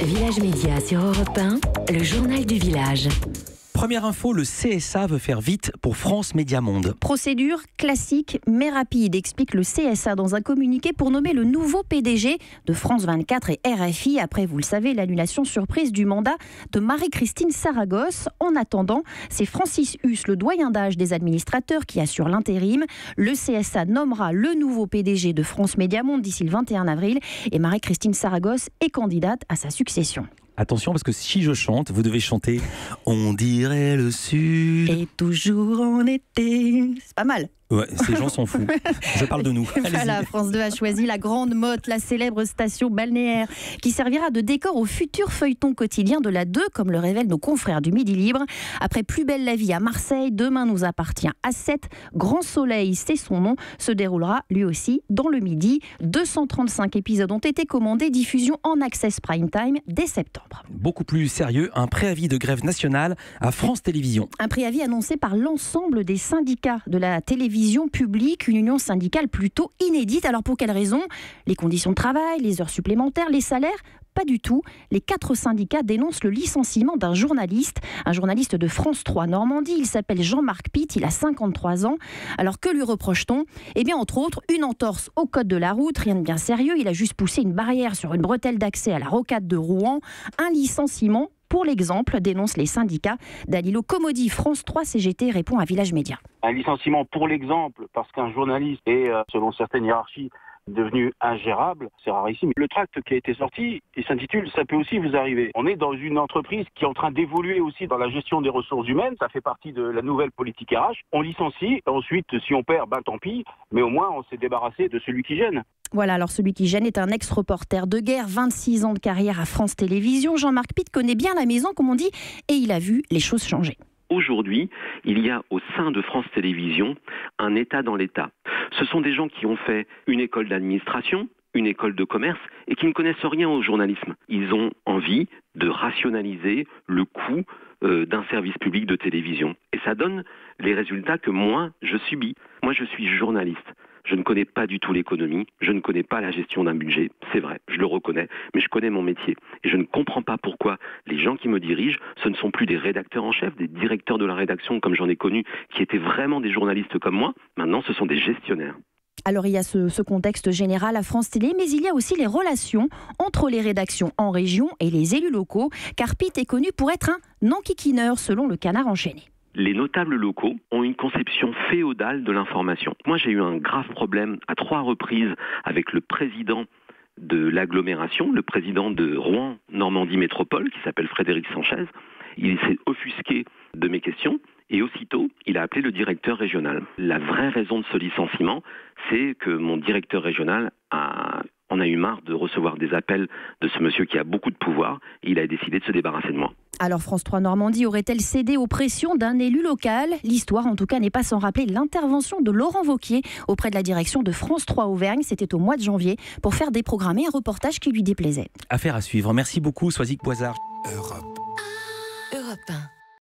Village Média sur Europe 1, le journal du village. Première info, le CSA veut faire vite pour France Média Monde. Procédure classique mais rapide, explique le CSA dans un communiqué pour nommer le nouveau PDG de France 24 et RFI. Après, vous le savez, l'annulation surprise du mandat de Marie-Christine Saragosse. En attendant, c'est Francis Huss, le doyen d'âge des administrateurs, qui assure l'intérim. Le CSA nommera le nouveau PDG de France Média Monde d'ici le 21 avril et Marie-Christine Saragosse est candidate à sa succession. Attention, parce que si je chante, vous devez chanter « On dirait le Sud ». Et toujours en été. C'est pas mal. Ouais, ces gens sont fous. Je parle de nous. Voilà, France 2 a choisi la Grande Motte, la célèbre station balnéaire, qui servira de décor au futur feuilleton quotidien de la 2, comme le révèlent nos confrères du Midi Libre. Après Plus belle la vie à Marseille, Demain nous appartient à 7. Grand Soleil, c'est son nom, se déroulera lui aussi dans le Midi. 235 épisodes ont été commandés, diffusion en access prime time dès septembre. Beaucoup plus sérieux, un préavis de grève nationale à France Télévisions. Un préavis annoncé par l'ensemble des syndicats de la télévision publique, une union syndicale plutôt inédite. Alors pour quelles raisons ? Les conditions de travail, les heures supplémentaires, les salaires ? Pas du tout. Les 4 syndicats dénoncent le licenciement d'un journaliste de France 3 Normandie. Il s'appelle Jean-Marc Pitt, il a 53 ans. Alors que lui reproche-t-on ? Eh bien, entre autres, une entorse au code de la route, rien de bien sérieux. Il a juste poussé une barrière sur une bretelle d'accès à la rocade de Rouen. Un licenciement pour l'exemple, dénoncent les syndicats. Dalilo Comodi, France 3 CGT, répond à Village Média. Un licenciement pour l'exemple, parce qu'un journaliste est, selon certaines hiérarchies, devenu ingérable, c'est rarissime. Le tract qui a été sorti, il s'intitule « Ça peut aussi vous arriver ». On est dans une entreprise qui est en train d'évoluer aussi dans la gestion des ressources humaines, ça fait partie de la nouvelle politique RH. On licencie, ensuite si on perd, tant pis, mais au moins on s'est débarrassé de celui qui gêne. Voilà, alors celui qui gêne est un ex-reporter de guerre, 26 ans de carrière à France Télévisions. Jean-Marc Pitt connaît bien la maison, comme on dit, et il a vu les choses changer. Aujourd'hui, il y a au sein de France Télévisions un État dans l'État. Ce sont des gens qui ont fait une école d'administration, une école de commerce et qui ne connaissent rien au journalisme. Ils ont envie de rationaliser le coût d'un service public de télévision. Et ça donne les résultats que moi, je subis. Moi, je suis journaliste. Je ne connais pas du tout l'économie, je ne connais pas la gestion d'un budget, c'est vrai, je le reconnais, mais je connais mon métier. Et je ne comprends pas pourquoi les gens qui me dirigent, ce ne sont plus des rédacteurs en chef, des directeurs de la rédaction, comme j'en ai connu, qui étaient vraiment des journalistes comme moi. Maintenant, ce sont des gestionnaires. Alors il y a ce contexte général à France Télé, mais il y a aussi les relations entre les rédactions en région et les élus locaux, car Pitt est connu pour être un enquiquineur, selon le Canard enchaîné. Les notables locaux ont une conception féodale de l'information. Moi, j'ai eu un grave problème à 3 reprises avec le président de l'agglomération, le président de Rouen Normandie Métropole, qui s'appelle Frédéric Sanchez. Il s'est offusqué de mes questions et aussitôt, il a appelé le directeur régional. La vraie raison de ce licenciement, c'est que mon directeur régional en a eu marre de recevoir des appels de ce monsieur qui a beaucoup de pouvoir et il a décidé de se débarrasser de moi. Alors France 3 Normandie aurait-elle cédé aux pressions d'un élu local ? L'histoire en tout cas n'est pas sans rappeler l'intervention de Laurent Wauquiez auprès de la direction de France 3 Auvergne, c'était au mois de janvier, pour faire déprogrammer un reportage qui lui déplaisait. Affaire à suivre. Merci beaucoup, Soisic Boisard. Europe 1.